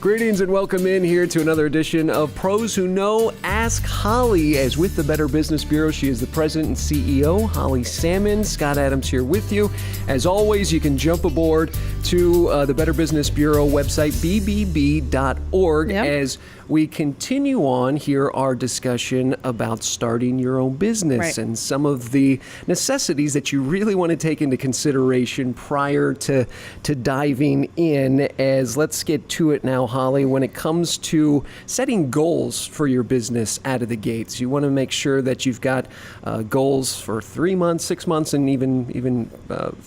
Greetings and welcome in here to another edition of Pros Who Know. Ask Holly. As with the Better Business Bureau, she is the president and CEO, Holly Salmon. Scott Adams here with you. As always, you can jump aboard to the Better Business Bureau website, bbb.org, as we continue on here our discussion about starting your own business and some of the necessities that you really want to take into consideration prior to diving in. As let's get to it now, Holly, when it comes to setting goals for your business out of the gates, you want to make sure that you've got goals for 3 months, 6 months, and even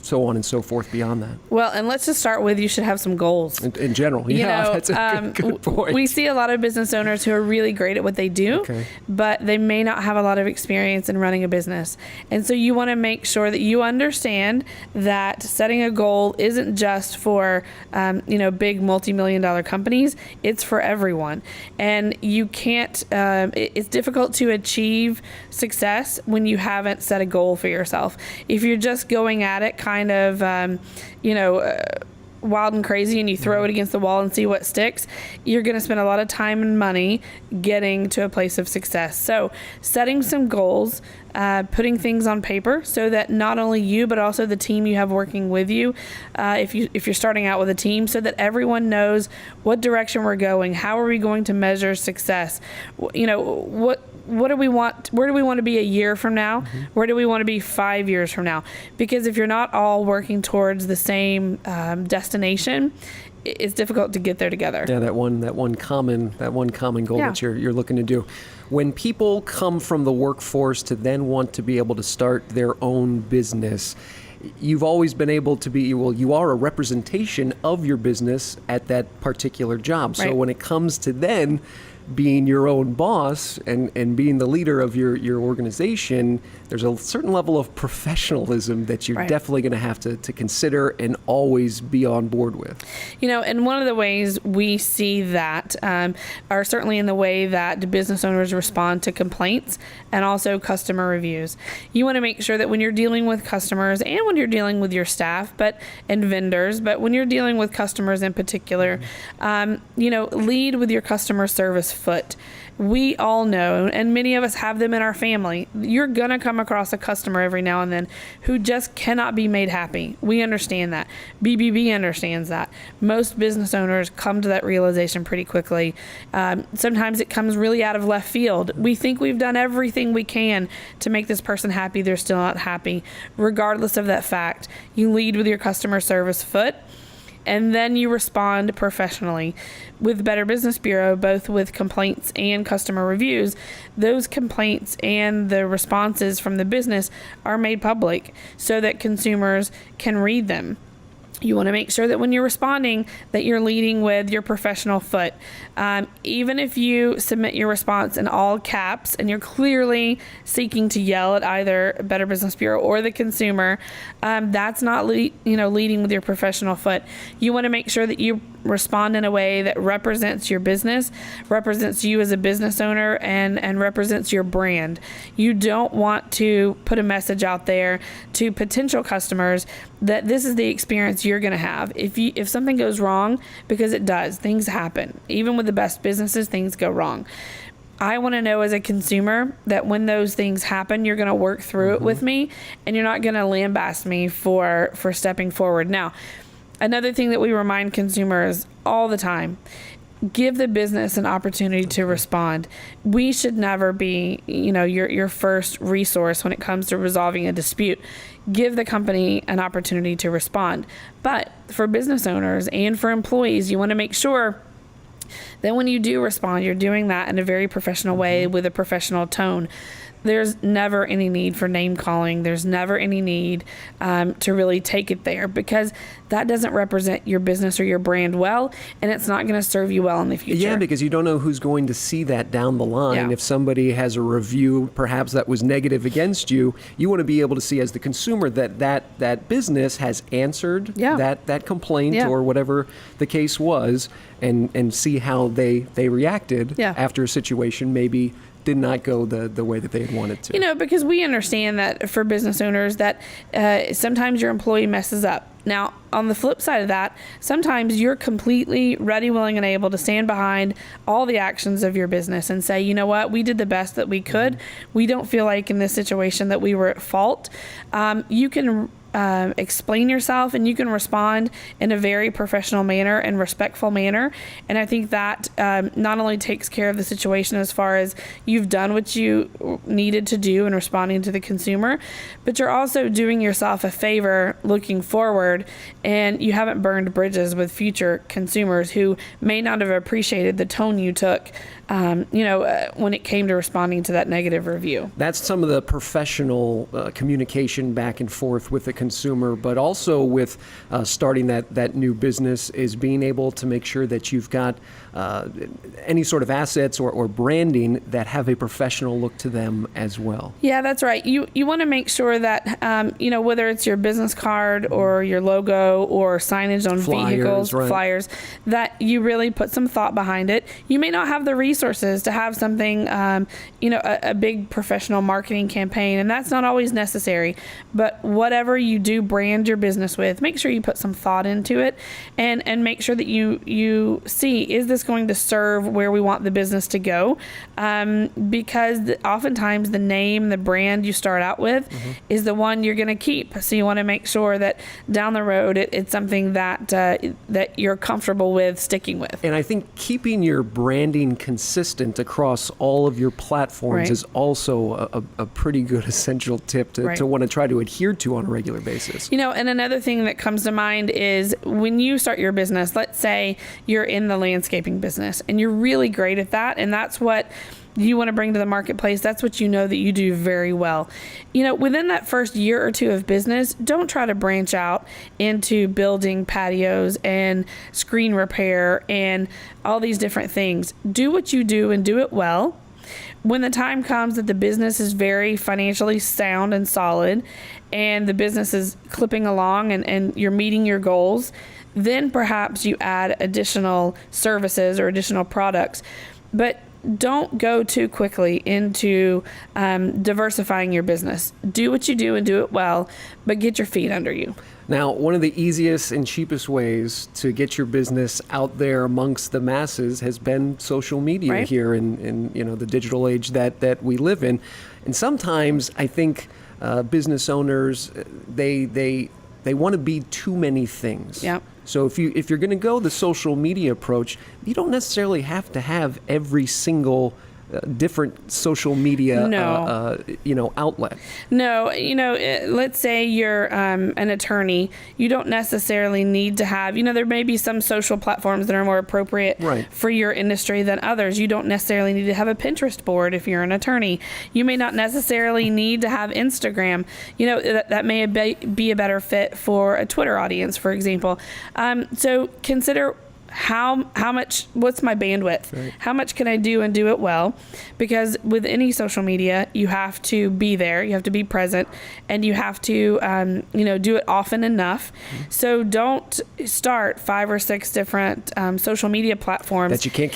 so on and so forth beyond that. Well, and let's just start with you should have some goals. In general, that's a good point. We see a lot of business owners who are really great at what they do, but they may not have a lot of experience in running a business. And so you want to make sure that you understand that setting a goal isn't just for, big multi-million dollar companies. It's for everyone. And you can't, it's difficult to achieve success when you haven't set a goal for yourself. If you're just going at it kind of, wild and crazy and you throw it against the wall and see what sticks, you're going to spend a lot of time and money getting to a place of success. So setting some goals, putting things on paper so that not only you but also the team you have working with you, if you're starting out with a team, so that everyone knows what direction we're going, how are we going to measure success, what do we want? Where do we want to be a year from now? Where do we want to be 5 years from now? Because if you're not all working towards the same destination, it's difficult to get there together. Yeah, that one common goal that you're looking to do. When people come from the workforce to then want to be able to start their own business, you've always been able to be, you are a representation of your business at that particular job. So when it comes to then being your own boss and being the leader of your organization, there's a certain level of professionalism that you're definitely going to have to consider and always be on board with. And one of the ways we see that are certainly in the way that business owners respond to complaints and also customer reviews. You want to make sure that when you're dealing with customers and when you're dealing with your staff and vendors, but when you're dealing with customers in particular, lead with your customer service foot. We all know, and many of us have them in our family, you're going to come across a customer every now and then who just cannot be made happy. We understand that. BBB understands that. Most business owners come to that realization pretty quickly. Sometimes it comes really out of left field. We think we've done everything we can to make this person happy. They're still not happy. Regardless of that fact, you lead with your customer service foot, and then you respond professionally. With Better Business Bureau, both with complaints and customer reviews, those complaints and the responses from the business are made public so that consumers can read them. You want to make sure that when you're responding that you're leading with your professional foot. Even if you submit your response in all caps and you're clearly seeking to yell at either Better Business Bureau or the consumer, that's not leading with your professional foot. You want to make sure that you respond in a way that represents your business, represents you as a business owner, and represents your brand. You don't want to put a message out there to potential customers that this is the experience you're going to have. If something goes wrong, because it does, things happen. Even with the best businesses, things go wrong. I want to know as a consumer that when those things happen, you're going to work through it with me, and you're not going to lambaste me for stepping forward. Now, another thing that we remind consumers all the time, give the business an opportunity to respond. We should never be, your first resource when it comes to resolving a dispute. Give the company an opportunity to respond. But for business owners and for employees, you want to make sure that when you do respond, you're doing that in a very professional way with a professional tone. There's never any need for name calling. There's never any need to really take it there, because that doesn't represent your business or your brand well, and it's not going to serve you well in the future. Yeah, because you don't know who's going to see that down the line. Yeah. If somebody has a review, perhaps that was negative against you, you want to be able to see as the consumer that business has answered that complaint or whatever the case was, and see how they reacted after a situation maybe did not go the way that they had wanted to. Because we understand that for business owners that sometimes your employee messes up. Now, on the flip side of that, sometimes you're completely ready, willing, and able to stand behind all the actions of your business and say, you know what, we did the best that we could. We don't feel like in this situation that we were at fault. You can explain yourself, and you can respond in a very professional manner and respectful manner. And I think that not only takes care of the situation as far as you've done what you needed to do in responding to the consumer, but you're also doing yourself a favor looking forward, and you haven't burned bridges with future consumers who may not have appreciated the tone you took when it came to responding to that negative review. That's some of the professional communication back and forth with the consumer, but also with starting that new business is being able to make sure that you've got any sort of assets or branding that have a professional look to them as well. Yeah, that's right. You want to make sure that, whether it's your business card or your logo or signage on vehicles, right. flyers, that you really put some thought behind it. You may not have the resources to have something, a big professional marketing campaign, and that's not always necessary. But whatever you do brand your business with, make sure you put some thought into it, and make sure that you see, is this going to serve where we want the business to go? Because oftentimes the name, the brand you start out with is the one you're going to keep. So you want to make sure that down the road it's something that you're comfortable with sticking with. And I think keeping your branding consistent across all of your platforms Right. is also a pretty good essential tip to want to try to adhere to on a regular basis. And another thing that comes to mind is when you start your business, let's say you're in the landscaping business and you're really great at that, and that's what you want to bring to the marketplace. That's what you know that you do very well. Within that first year or two of business, don't try to branch out into building patios and screen repair and all these different things. Do what you do and do it well. When the time comes that the business is very financially sound and solid and the business is clipping along and you're meeting your goals, then perhaps you add additional services or additional products. But don't go too quickly into diversifying your business. Do what you do and do it well, but get your feet under you. Now, one of the easiest and cheapest ways to get your business out there amongst the masses has been social media Right. here in the digital age that we live in. And sometimes I think business owners, they want to be too many things. Yep. So if you're going to go the social media approach, you don't necessarily have to have every single different social media outlet. No, let's say you're an attorney. You don't necessarily need to have, there may be some social platforms that are more appropriate Right. for your industry than others. You don't necessarily need to have a Pinterest board if you're an attorney. You may not necessarily need to have Instagram. That may be a better fit for a Twitter audience, for example. So consider what's my bandwidth? Right. How much can I do and do it well? Because with any social media, you have to be there, you have to be present, and you have to, do it often enough. So don't start 5 or 6 different social media platforms That you can't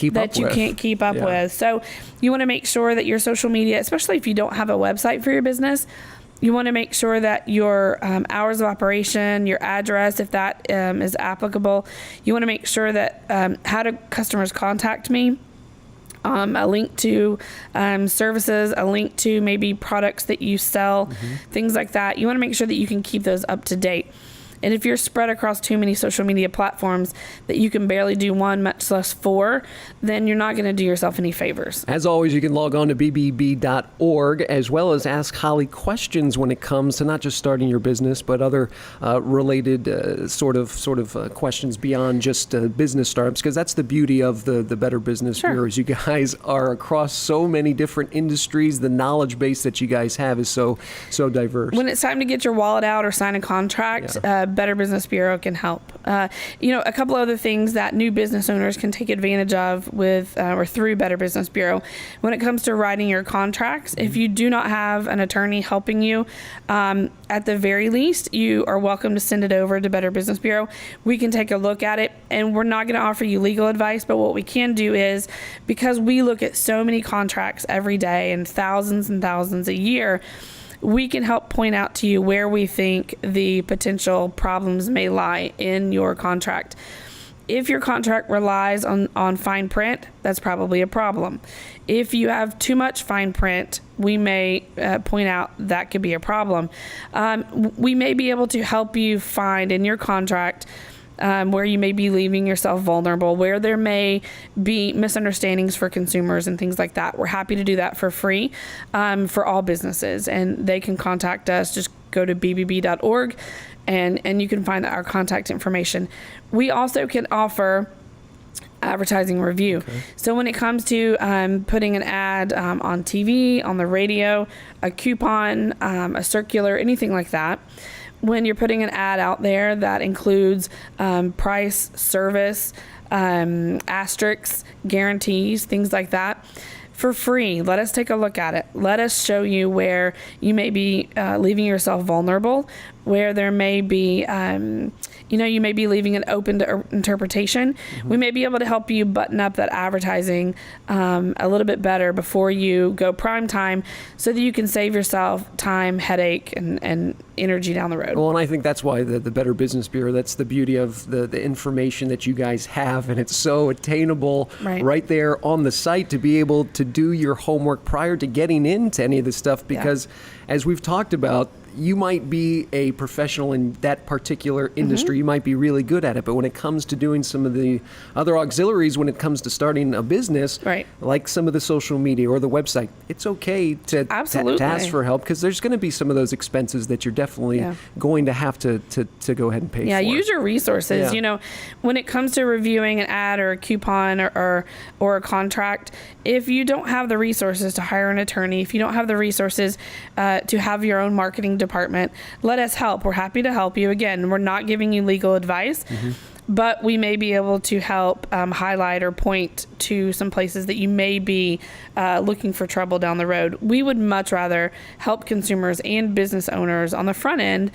keep up with. with. So you want to make sure that your social media, especially if you don't have a website for your business, you want to make sure that your hours of operation, your address, if that is applicable, you want to make sure that how do customers contact me, a link to services, a link to maybe products that you sell, things like that. You want to make sure that you can keep those up to date. And if you're spread across too many social media platforms that you can barely do one, much less 4, then you're not going to do yourself any favors. As always, you can log on to bbb.org as well as ask Holly questions when it comes to not just starting your business, but other related sort of questions beyond just business startups, because that's the beauty of the Better Business Sure. Bureau. You guys are across so many different industries. The knowledge base that you guys have is so diverse. When it's time to get your wallet out or sign a contract, Better Business Bureau can help. A couple other things that new business owners can take advantage of with or through Better Business Bureau. When it comes to writing your contracts, if you do not have an attorney helping you, at the very least, you are welcome to send it over to Better Business Bureau. We can take a look at it, and we're not going to offer you legal advice, but what we can do is, because we look at so many contracts every day and thousands a year, we can help point out to you where we think the potential problems may lie in your contract. If your contract relies on fine print, that's probably a problem. If you have too much fine print, we may point out that could be a problem. We may be able to help you find in your contract where you may be leaving yourself vulnerable, where there may be misunderstandings for consumers and things like that. We're happy to do that for free for all businesses, and they can contact us. Just go to bbb.org and you can find our contact information. We also can offer advertising review. Okay. So when it comes to putting an ad on TV, on the radio, a coupon, a circular, anything like that, when you're putting an ad out there that includes price, service, asterisks, guarantees, things like that, for free, let us take a look at it. Let us show you where you may be leaving yourself vulnerable, where there may be, you may be leaving it open to interpretation. Mm-hmm. We may be able to help you button up that advertising a little bit better before you go prime time, so that you can save yourself time, headache, and energy down the road. Well, and I think that's why the Better Business Bureau, that's the beauty of the information that you guys have, and it's so attainable right there on the site to be able to do your homework prior to getting into any of this stuff, because as we've talked about, you might be a professional in that particular industry. Mm-hmm. You might be really good at it. But when it comes to doing some of the other auxiliaries, when it comes to starting a business, like some of the social media or the website, it's okay to ask for help, because there's going to be some of those expenses that you're definitely going to have to go ahead and pay for. Yeah, use your resources. Yeah. When it comes to reviewing an ad or a coupon or a contract, if you don't have the resources to hire an attorney, if you don't have the resources to have your own marketing department, let us help. We're happy to help you. Again, we're not giving you legal advice, but we may be able to help highlight or point to some places that you may be looking for trouble down the road. We would much rather help consumers and business owners on the front end,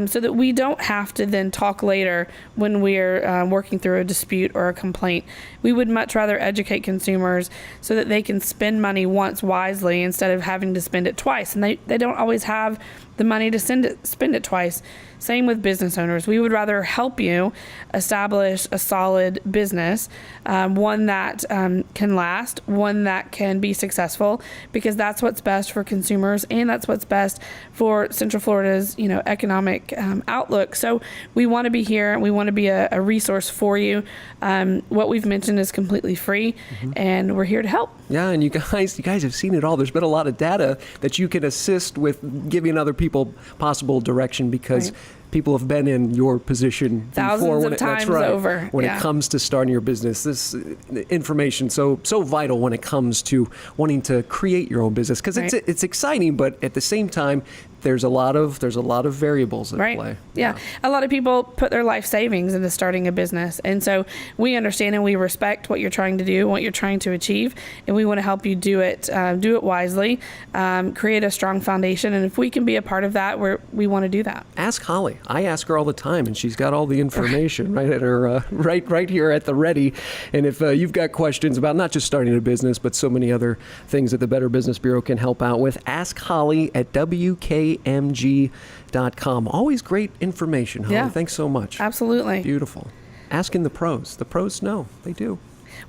so that we don't have to then talk later when we're working through a dispute or a complaint. We would much rather educate consumers so that they can spend money once wisely instead of having to spend it twice. And they don't always have the money to spend it twice. Same with business owners. We would rather help you establish a solid business, one that can last, one that can be successful, because that's what's best for consumers and that's what's best for Central Florida's economic outlook. So we want to be here and we want to be a resource for you. What we've mentioned is completely free, and we're here to help. Yeah, and you guys have seen it all. There's been a lot of data that you can assist with giving other people possible direction, because people have been in your position thousands of times over. When it comes to starting your business, this information so vital when it comes to wanting to create your own business, because it's exciting, but at the same time, there's a lot of variables at play. Yeah. A lot of people put their life savings into starting a business. And so we understand and we respect what you're trying to do, what you're trying to achieve, and we want to help you do it wisely, create a strong foundation. And if we can be a part of that, we want to do that. Ask Holly. I ask her all the time, and she's got all the information right at her, right here at the ready. And if you've got questions about not just starting a business, but so many other things that the Better Business Bureau can help out with, ask Holly at WKMG.com. Always great information, Holly. Yeah. Thanks so much. Absolutely. Beautiful. Asking the pros. The pros know. They do.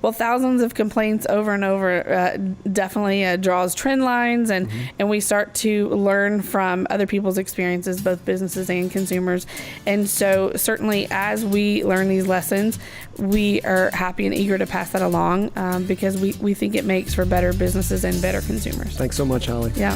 Well, thousands of complaints over and over definitely draws trend lines, and we start to learn from other people's experiences, both businesses and consumers. And so certainly as we learn these lessons, we are happy and eager to pass that along, because we think it makes for better businesses and better consumers. Thanks so much, Holly. Yeah.